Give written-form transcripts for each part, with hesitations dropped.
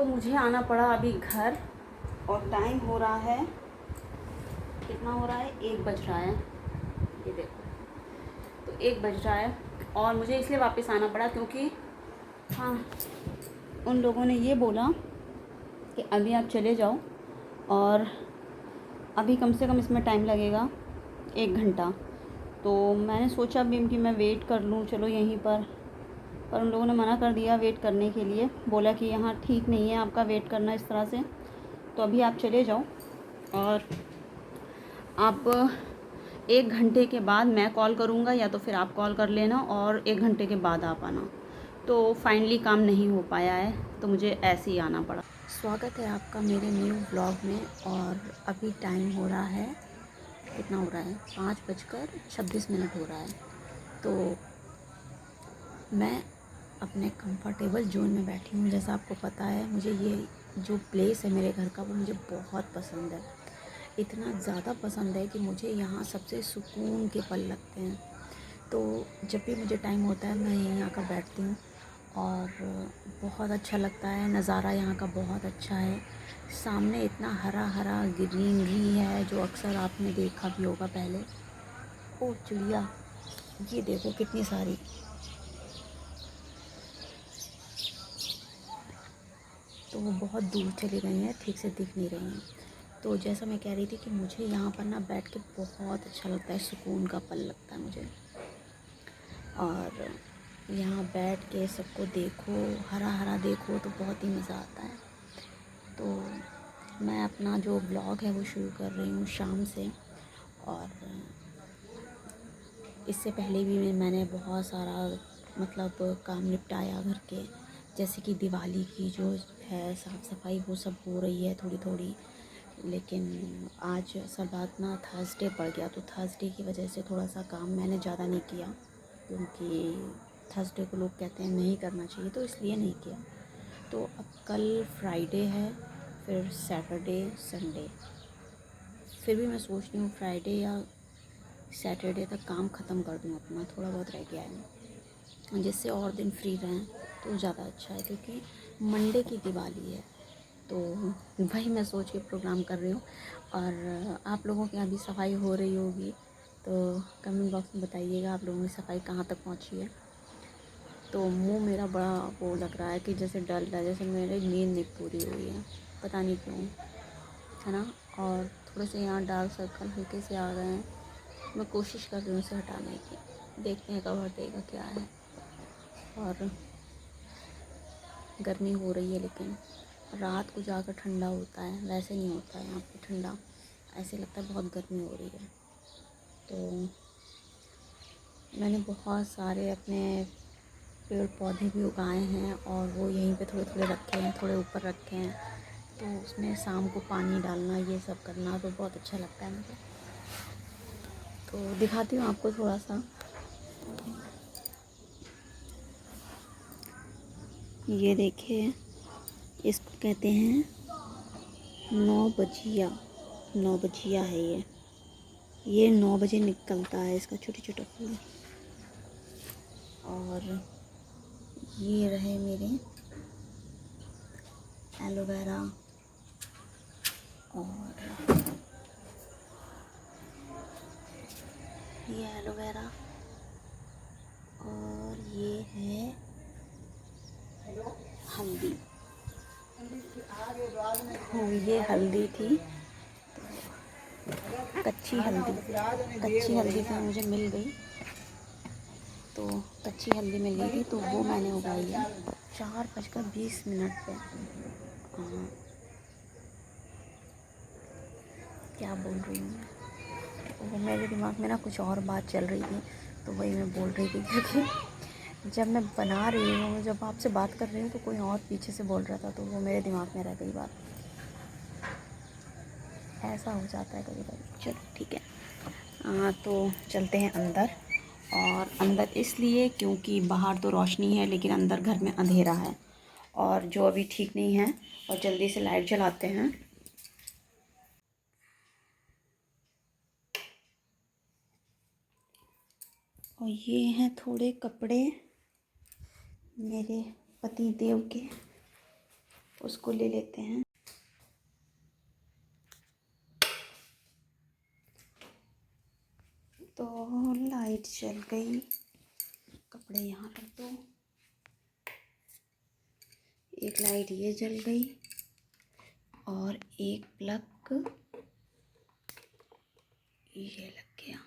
तो मुझे आना पड़ा अभी घर और टाइम हो रहा है, कितना हो रहा है, 1 बज रहा है। ये देखो, तो 1 बज रहा है और मुझे इसलिए वापस आना पड़ा क्योंकि हाँ, उन लोगों ने ये बोला कि अभी आप चले जाओ और अभी कम से कम इसमें टाइम लगेगा 1 घंटा। तो मैंने सोचा भी कि मैं वेट कर लूँ चलो यहीं पर उन लोगों ने मना कर दिया वेट करने के लिए, बोला कि यहाँ ठीक नहीं है आपका वेट करना इस तरह से, तो अभी आप चले जाओ और आप 1 घंटे के बाद मैं कॉल करूँगा या तो फिर आप कॉल कर लेना और 1 घंटे के बाद आप आना। तो फाइनली काम नहीं हो पाया है तो मुझे ऐसे ही आना पड़ा। स्वागत है आपका मेरे न्यू ब्लॉग में। और अभी टाइम हो रहा है, कितना हो रहा है, 5:26 हो रहा है। तो मैं अपने कंफर्टेबल जोन में बैठी हूँ। जैसा आपको पता है मुझे ये जो प्लेस है मेरे घर का वो मुझे बहुत पसंद है, इतना ज़्यादा पसंद है कि मुझे यहाँ सबसे सुकून के पल लगते हैं। तो जब भी मुझे टाइम होता है मैं यहीं आकर बैठती हूँ और बहुत अच्छा लगता है। नज़ारा यहाँ का बहुत अच्छा है, सामने इतना हरा हरा ग्रीनरी है जो अक्सर आपने देखा भी होगा पहले। ओ चिड़िया, ये देखो कितनी सारी, तो वो बहुत दूर चली गई हैं, ठीक से दिख नहीं रही हैं। तो जैसा मैं कह रही थी कि मुझे यहाँ पर ना बैठ के बहुत अच्छा लगता है, सुकून का पल लगता है मुझे। और यहाँ बैठ के सबको देखो, हरा हरा देखो तो बहुत ही मज़ा आता है। तो मैं अपना जो ब्लॉग है वो शुरू कर रही हूँ शाम से। और इससे पहले भी मैंने बहुत सारा मतलब काम निपटाया घर के, जैसे कि दिवाली की जो है साफ़ सफाई वो सब हो रही है थोड़ी थोड़ी। लेकिन आज असल बात ना थर्सडे पड़ गया, तो थर्सडे की वजह से थोड़ा सा काम मैंने ज़्यादा नहीं किया, क्योंकि थर्सडे को लोग कहते हैं नहीं करना चाहिए, तो इसलिए नहीं किया। तो अब कल फ्राइडे है, फिर सैटरडे संडे, फिर भी मैं सोच रही हूँ फ्राइडे या सैटरडे तक काम ख़त्म कर दूँ अपना, थोड़ा बहुत रह गया है, जिससे और दिन फ्री रहें तो ज़्यादा अच्छा है। क्योंकि मंडे की दिवाली है, तो वही मैं सोच के प्रोग्राम कर रही हूँ। और आप लोगों के यहाँ भी सफाई हो रही होगी तो कमेंट बॉक्स में बताइएगा आप लोगों की सफाई कहाँ तक पहुँची है। तो मुंह मेरा बड़ा वो लग रहा है कि जैसे डल रहा है, जैसे मेरी नींद नहीं पूरी हुई है, पता नहीं क्यों, है ना। और थोड़े से यहाँ डार्क सर्कल हल्के से आ गए हैं, मैं कोशिश कर रही हूँ उसे हटाने की, देखते हैं कब हटेगा क्या है। और गर्मी हो रही है लेकिन रात को जाकर ठंडा होता है, वैसे नहीं होता है यहाँ पे ठंडा, ऐसे लगता है बहुत गर्मी हो रही है। तो मैंने बहुत सारे अपने पेड़ पौधे भी उगाए हैं और वो यहीं पे थोड़े थोड़े रखे हैं, थोड़े ऊपर रखे हैं, तो उसमें शाम को पानी डालना ये सब करना तो बहुत अच्छा लगता है मुझे। तो दिखाती हूँ आपको थोड़ा सा, ये देखिए, इसको कहते हैं 9 बजिया, 9 बजिया है ये 9 बजे निकलता है इसका छोटा छोटा फूल। और ये रहे मेरे एलोवेरा, और ये एलोवेरा, और ये है हल्दी। हाँ, ये हल्दी थी, कच्ची हल्दी तो मुझे मिल गई, तो कच्ची हल्दी मिल गई थी तो वो मैंने उगाई है 4:20 पे। क्या बोल रही हूँ मैं, वो मेरे दिमाग में ना कुछ और बात चल रही थी, तो वही मैं बोल रही थी। क्योंकि जब मैं बना रही हूँ, जब आपसे बात कर रही हूँ तो कोई और पीछे से बोल रहा था, तो वो मेरे दिमाग में रह गई बात, ऐसा हो जाता है कभी कभी। चलो ठीक है, तो चलते हैं अंदर। और अंदर इसलिए क्योंकि बाहर तो रोशनी है लेकिन अंदर घर में अंधेरा है, और जो अभी ठीक नहीं है, और जल्दी से लाइट जलाते हैं। और ये हैं थोड़े कपड़े मेरे पति देव के, उसको ले लेते हैं। तो लाइट जल गई, कपड़े यहाँ रख दो। एक लाइट ये जल गई और एक प्लग ये लग गया,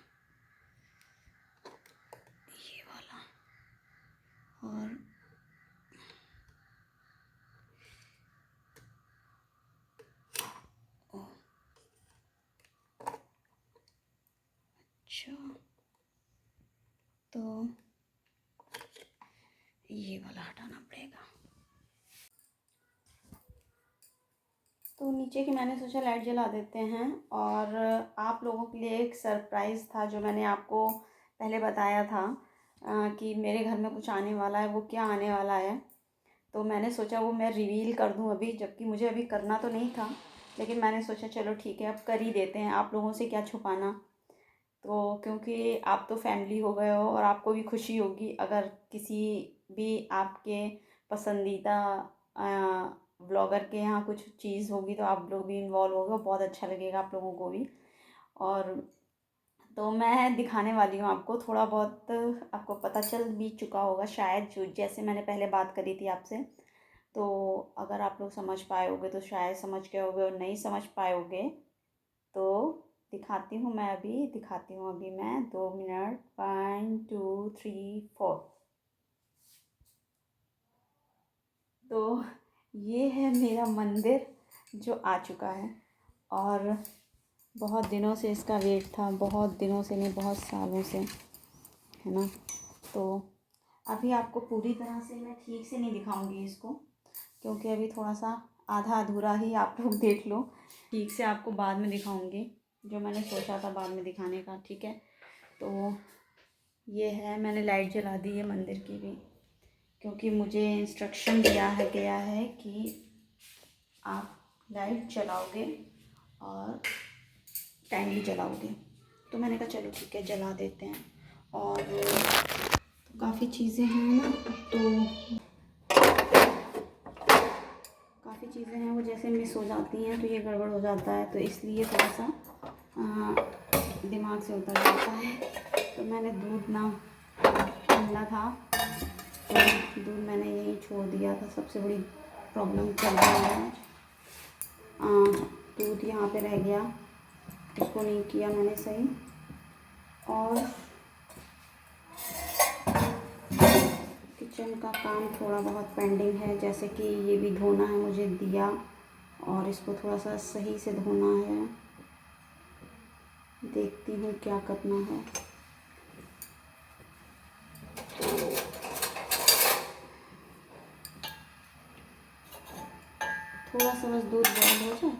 ये वाला। और अच्छा, तो ये वाला हटाना पड़ेगा। तो नीचे की मैंने सोचा लाइट जला देते हैं। और आप लोगों के लिए एक सरप्राइज़ था जो मैंने आपको पहले बताया था कि मेरे घर में कुछ आने वाला है। वो क्या आने वाला है तो मैंने सोचा वो मैं रिवील कर दूं अभी, जबकि मुझे अभी करना तो नहीं था, लेकिन मैंने सोचा चलो ठीक है अब कर ही देते हैं, आप लोगों से क्या छुपाना। तो क्योंकि आप तो फैमिली हो गए हो और आपको भी खुशी होगी अगर किसी भी आपके पसंदीदा व्लॉगर के यहाँ कुछ चीज़ होगी तो आप लोग भी इन्वॉल्व होगे, बहुत अच्छा लगेगा आप लोगों को भी। और तो मैं दिखाने वाली हूँ आपको, थोड़ा बहुत आपको पता चल भी चुका होगा शायद, जो जैसे मैंने पहले बात करी थी आपसे। तो अगर आप लोग समझ पाए होगे तो शायद समझ गए होगे, और नहीं समझ पाए होगे तो दिखाती हूँ मैं अभी, दिखाती हूँ अभी मैं। 2 मिनट, 1 2 3 4। तो ये है मेरा मंदिर जो आ चुका है, और बहुत दिनों से इसका वेट था, बहुत दिनों से नहीं बहुत सालों से, है ना। तो अभी आपको पूरी तरह से मैं ठीक से नहीं दिखाऊंगी इसको, क्योंकि अभी थोड़ा सा आधा अधूरा ही आप लोग देख लो। ठीक से आपको बाद में दिखाऊंगी, जो मैंने सोचा था बाद में दिखाने का, ठीक है। तो ये है, मैंने लाइट जला दी है मंदिर की भी, क्योंकि मुझे इंस्ट्रक्शन दिया है गया है कि आप लाइट जलाओगे और टाइमली जलाओगे। तो मैंने कहा चलो ठीक है जला देते हैं। और तो काफ़ी चीज़ें हैं ना, तो काफ़ी चीज़ें हैं वो जैसे मिस हो जाती हैं तो ये गड़बड़ हो जाता है, तो इसलिए थोड़ा सा दिमाग से उतर जाता है। तो मैंने दूध ना मिला था तो दूध मैंने यहीं छोड़ दिया था, सबसे बड़ी प्रॉब्लम चल रही है आज। दूध यहाँ पे रह गया, उसको नहीं किया मैंने सही। और किचन का काम थोड़ा बहुत पेंडिंग है, जैसे कि ये भी धोना है मुझे दिया, और इसको थोड़ा सा सही से धोना है। देखती हूँ क्या करना है। थोड़ा सा बस दूध बॉयल हो जाए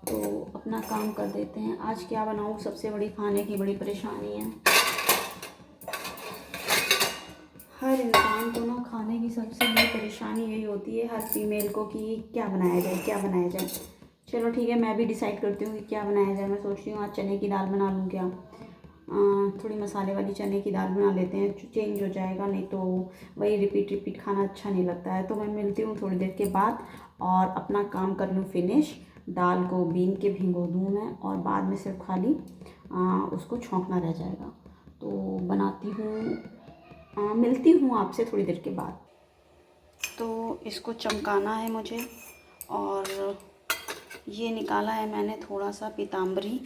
तो अपना काम कर देते हैं। आज क्या बनाऊँ, सबसे बड़ी खाने की बड़ी परेशानी है। हर इंसान को ना खाने की सबसे बड़ी परेशानी यही होती है, हर फीमेल को, कि क्या बनाया जाए क्या बनाया जाए। चलो ठीक है, मैं भी डिसाइड करती हूँ कि क्या बनाया जाए। मैं सोच रही हूँ आज चने की दाल बना लूँ क्या, थोड़ी मसाले वाली चने की दाल बना लेते हैं, चेंज हो जाएगा, नहीं तो वही रिपीट रिपीट खाना अच्छा नहीं लगता है। तो मैं मिलती हूँ थोड़ी देर के बाद और अपना काम कर लूँ फिनिश। दाल को बीन के भिगो दूँ मैं, और बाद में सिर्फ खाली उसको छौंकना रह जाएगा। तो बनाती हूँ, मिलती हूँ आपसे थोड़ी देर के बाद। तो इसको चमकाना है मुझे, और ये निकाला है मैंने थोड़ा सा पीताम्बरी,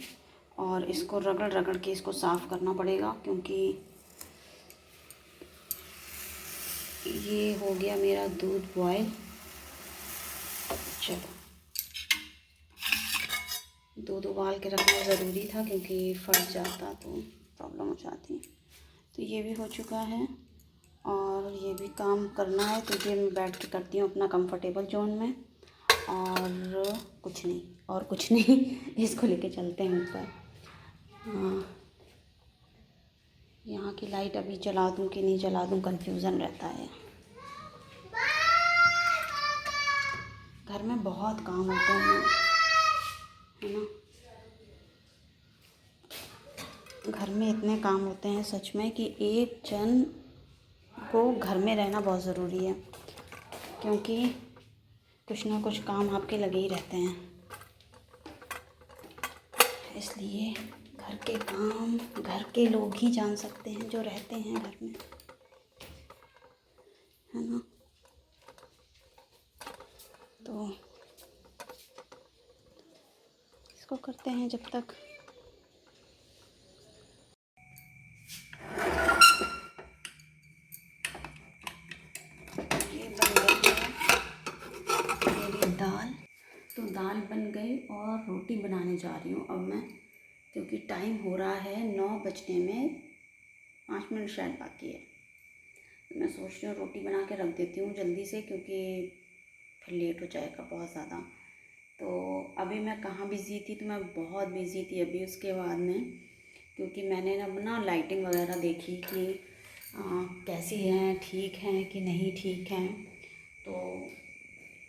और इसको रगड़ रगड़ के इसको साफ़ करना पड़ेगा, क्योंकि ये हो गया मेरा दूध बॉयल। चलो, दूध उबाल के रखना ज़रूरी था, क्योंकि फट जाता तो प्रॉब्लम हो जाती। तो ये भी हो चुका है, और ये भी काम करना है, तो ये मैं बैठ के करती हूँ अपना कंफर्टेबल जोन में, और कुछ नहीं और कुछ नहीं। इसको लेके चलते हैं ऊपर। हाँ, यहाँ की लाइट अभी जला दूँ कि नहीं जला दूँ, कन्फ्यूज़न रहता है। घर में बहुत काम होते हैं, है ना। घर में इतने काम होते हैं सच में कि एक जन को घर में रहना बहुत ज़रूरी है, क्योंकि कुछ ना कुछ काम आपके लगे ही रहते हैं, इसलिए घर के काम घर के लोग ही जान सकते हैं जो रहते हैं घर में, है ना। तो इसको करते हैं जब तक। ये बन गई है मेरी दाल। तो दाल बन गई और रोटी बनाने जा रही हूँ अब मैं, क्योंकि टाइम हो रहा है 9 बजने में 5 मिनट शायद बाकी है। मैं सोच रही हूँ रोटी बना के रख देती हूँ जल्दी से, क्योंकि फिर लेट हो जाएगा बहुत ज़्यादा। तो अभी मैं कहाँ बिज़ी थी, तो मैं बहुत बिज़ी थी अभी उसके बाद में, क्योंकि मैंने ना लाइटिंग वगैरह देखी कि कैसी हैं, ठीक हैं कि नहीं ठीक हैं। तो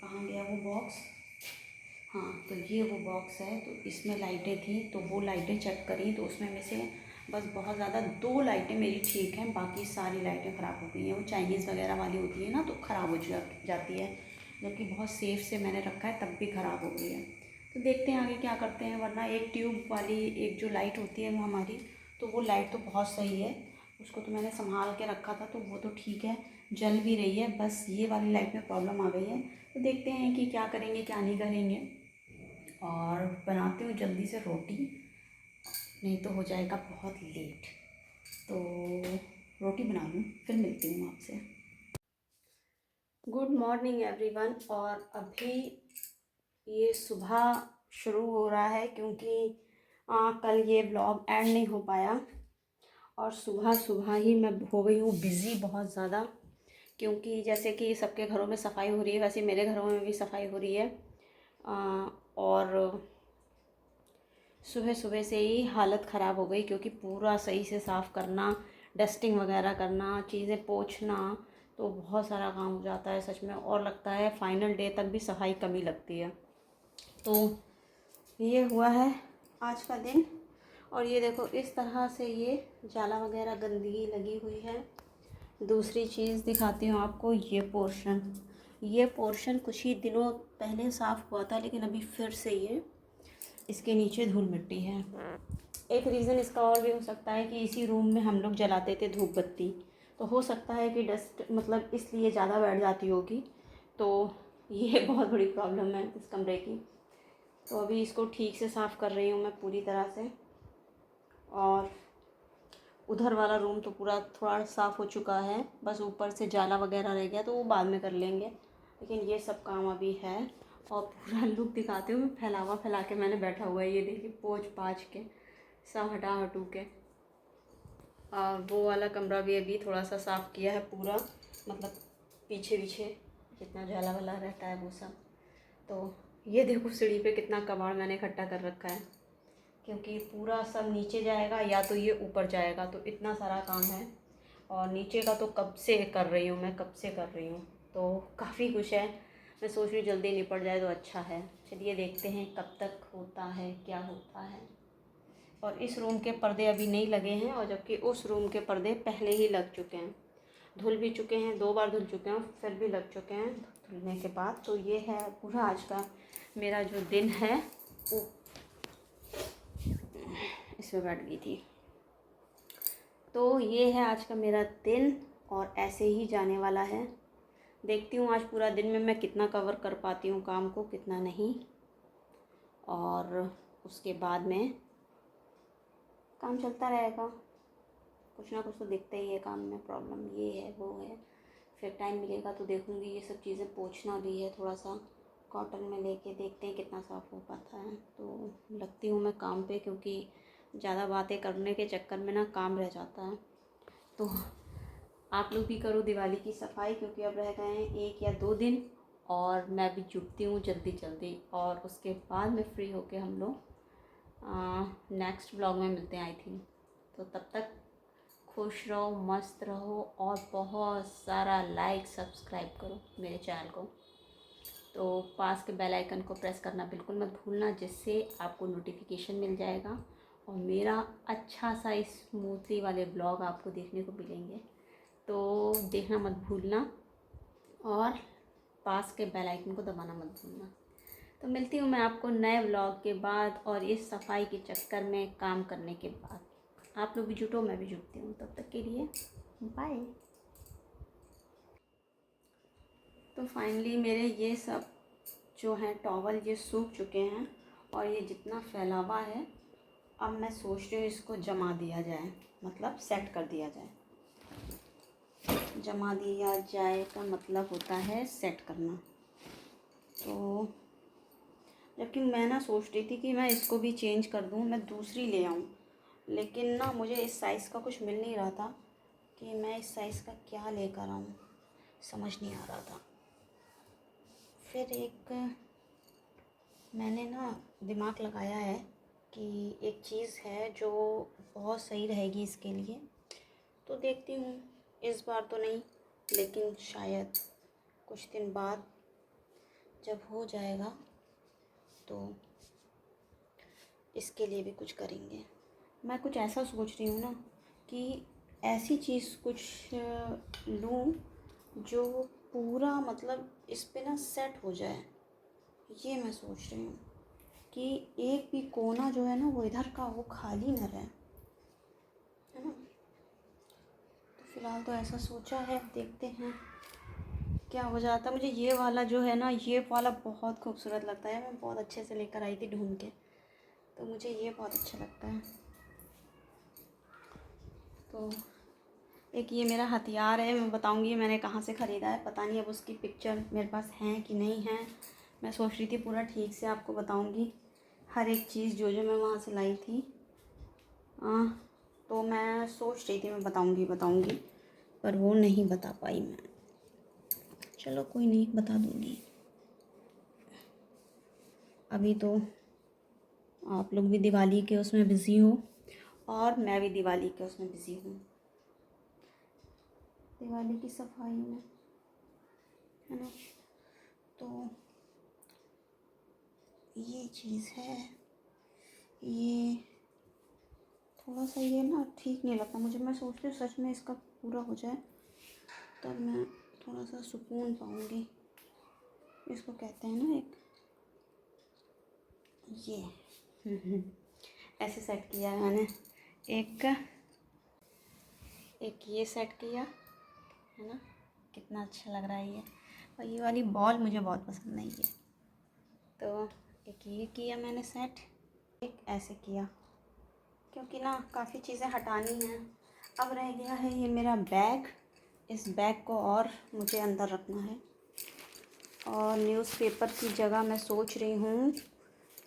कहाँ गया वो बॉक्स, हाँ तो ये वो बॉक्स है। तो इसमें लाइटें थी, तो वो लाइटें चेक करी, तो उसमें में से बस बहुत ज़्यादा 2 लाइटें मेरी ठीक हैं, बाकी सारी लाइटें ख़राब हो गई हैं। वो चाइनीज़ वगैरह वाली होती है ना, तो ख़राब हो जाती है, जबकि बहुत सेफ से मैंने रखा है तब भी ख़राब हो गई है। तो देखते हैं आगे क्या करते हैं, वरना एक ट्यूब वाली एक जो लाइट होती है वो हमारी, तो वो लाइट तो बहुत सही है, उसको तो मैंने संभाल के रखा था, तो वो तो ठीक है, जल भी रही है। बस ये वाली लाइट में प्रॉब्लम आ गई है। तो देखते हैं कि क्या करेंगे क्या नहीं करेंगे, और बनाती हूँ जल्दी से रोटी, नहीं तो हो जाएगा बहुत लेट। तो रोटी बना लूँ, फिर मिलती हूँ आपसे। Good morning everyone. और अभी ये सुबह शुरू हो रहा है, क्योंकि कल ये ब्लॉग एंड नहीं हो पाया, और सुबह सुबह ही मैं हो गई हूँ बिज़ी बहुत ज़्यादा, क्योंकि जैसे कि सबके घरों में सफाई हो रही है, वैसे मेरे घरों में भी सफाई हो रही है। और सुबह सुबह से ही हालत ख़राब हो गई, क्योंकि पूरा सही से साफ़ करना, डस्टिंग वगैरह करना, चीज़ें पोंछना, तो बहुत सारा काम हो जाता है सच में। और लगता है फाइनल डे तक भी सफाई कमी लगती है। तो ये हुआ है आज का दिन। और ये देखो इस तरह से ये जाला वगैरह गंदगी लगी हुई है। दूसरी चीज़ दिखाती हूँ आपको, ये पोर्शन कुछ ही दिनों पहले साफ़ हुआ था, लेकिन अभी फिर से ये इसके नीचे धूल मिट्टी है। एक रीज़न इसका और भी हो सकता है कि इसी रूम में हम लोग जलाते थे धूप बत्ती, तो हो सकता है कि डस्ट मतलब इसलिए ज़्यादा बैठ जाती होगी। तो ये बहुत बड़ी प्रॉब्लम है इस कमरे की। तो अभी इसको ठीक से साफ़ कर रही हूँ मैं पूरी तरह से। और उधर वाला रूम तो पूरा थोड़ा साफ़ हो चुका है, बस ऊपर से जाला वगैरह रह गया, तो वो बाद में कर लेंगे, लेकिन ये सब काम अभी है। और पूरा लुक दिखाती हूँ मैं, फैला के मैंने बैठा हुआ है, ये देखिए पोंछ पाछ के सब हटा हटू के। और वो वाला कमरा भी अभी थोड़ा सा साफ़ किया है पूरा, मतलब पीछे पीछे जितना जाला वाला रहता है वो सब। तो ये देखो सीढ़ी पे कितना कबाड़ मैंने इकट्ठा कर रखा है, क्योंकि पूरा सब नीचे जाएगा या तो ये ऊपर जाएगा, तो इतना सारा काम है। और नीचे का तो कब से कर रही हूँ मैं, कब से कर रही हूँ, तो काफ़ी कुछ है। मैं सोच रही हूँ जल्दी निपट जाए तो अच्छा है। चलिए देखते हैं कब तक होता है, क्या होता है। और इस रूम के पर्दे अभी नहीं लगे हैं, और जबकि उस रूम के पर्दे पहले ही लग चुके हैं, धुल भी चुके हैं, 2 बार धुल चुके हैं, फिर भी लग चुके हैं धुलने के बाद। तो ये है पूरा आज का मेरा जो दिन है। वो इसमें बैठ गई थी। तो ये है आज का मेरा दिन, और ऐसे ही जाने वाला है। देखती हूँ आज पूरा दिन में मैं कितना कवर कर पाती हूँ काम को, कितना नहीं। और उसके बाद में काम चलता रहेगा, कुछ ना कुछ तो दिखता ही है काम में, प्रॉब्लम ये है वो है। फिर टाइम मिलेगा तो देखूँगी, ये सब चीज़ें पोंछना भी है थोड़ा सा, कॉटन में लेके देखते हैं कितना साफ़ हो पाता है। तो लगती हूँ मैं काम पे, क्योंकि ज़्यादा बातें करने के चक्कर में ना काम रह जाता है। तो आप लोग भी करो दिवाली की सफाई, क्योंकि अब रह गए हैं 1 या 2 दिन, और मैं भी जुटती हूँ जल्दी जल्दी। और उसके बाद में फ्री होके हम लोग नेक्स्ट ब्लॉग में मिलते हैं आई थिंक। तो तब तक खुश रहो, मस्त रहो, और बहुत सारा लाइक सब्सक्राइब करो मेरे चैनल को। तो पास के बेल आइकन को प्रेस करना बिल्कुल मत भूलना, जिससे आपको नोटिफिकेशन मिल जाएगा, और मेरा अच्छा सा स्मूथली वाले ब्लॉग आपको देखने को मिलेंगे। तो देखना मत भूलना। और पास के बेल आइकन को दबाना मत भूलना। तो मिलती हूँ मैं आपको नए व्लॉग के बाद और इस सफाई के चक्कर में काम करने के बाद। आप लोग भी जुटो, मैं भी जुटती हूँ। तब तक के लिए बाय। तो फाइनली मेरे ये सब जो हैं टॉवल ये सूख चुके हैं और ये जितना फैलावा है, अब मैं सोच रही हूँ इसको जमा दिया जाए, मतलब सेट कर दिया जाए। जमा दिया जाए का मतलब होता है सेट करना। तो जबकि मैं ना सोच रही थी कि मैं इसको भी चेंज कर दूँ, मैं दूसरी ले आऊँ, लेकिन ना मुझे इस साइज़ का कुछ मिल नहीं रहा था कि मैं इस साइज़ का क्या लेकर आऊँ, समझ नहीं आ रहा था। फिर एक मैंने ना दिमाग लगाया है कि एक चीज़ है जो बहुत सही रहेगी इसके लिए, तो देखती हूँ। इस बार तो नहीं, लेकिन शायद कुछ दिन बाद जब हो जाएगा तो इसके लिए भी कुछ करेंगे। मैं कुछ ऐसा सोच रही हूँ ना कि ऐसी चीज़ कुछ लूँ जो पूरा मतलब इस पे ना सेट हो जाए। ये मैं सोच रही हूँ कि एक भी कोना जो है ना वो इधर का वो खाली न रहे, है ना। तो फ़िलहाल तो ऐसा सोचा है, देखते हैं क्या हो जाता है। मुझे ये वाला जो है ना, ये वाला बहुत खूबसूरत लगता है। मैं बहुत अच्छे से लेकर आई थी ढूंढ के, तो मुझे ये बहुत अच्छा लगता है। तो एक ये मेरा हथियार है, मैं बताऊंगी मैंने कहाँ से ख़रीदा है। पता नहीं अब उसकी पिक्चर मेरे पास है कि नहीं है। मैं सोच रही थी पूरा ठीक से आपको बताऊंगी, हर एक चीज़ जो जो मैं वहाँ से लाई थी। तो मैं सोच रही थी मैं बताऊंगी, पर वो नहीं बता पाई मैं। चलो कोई नहीं, बता दूंगी। अभी तो आप लोग भी दिवाली के उसमें बिज़ी हो और मैं भी दिवाली के उसमें बिज़ी हूँ, दिवाली की सफाई में, है ना। तो ये चीज़ है, ये थोड़ा सा ये ना ठीक नहीं लगता मुझे। मैं सोचती हूँ सच में इसका पूरा हो जाए तब मैं थोड़ा सा सुकून पाऊँगी। इसको कहते हैं ना एक ये ऐसे सेट किया है मैंने। एक ये सेट किया है ना, कितना अच्छा लग रहा है ये। और ये वाली बॉल मुझे बहुत पसंद नहीं है, तो एक ये किया मैंने सेट, एक ऐसे किया, क्योंकि ना काफ़ी चीज़ें हटानी हैं। अब रह गया है ये मेरा बैग। इस बैग को और मुझे अंदर रखना है। और न्यूज़पेपर की जगह मैं सोच रही हूँ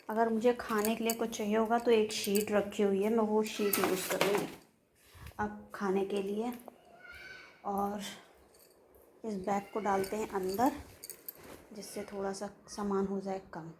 अगर मुझे खाने के लिए कुछ चाहिए होगा तो एक शीट रखी हुई है, मैं वो शीट यूज़ करूँगी अब खाने के लिए। और इस बैग को डालते हैं अंदर, जिससे थोड़ा सा सामान हो जाए कम।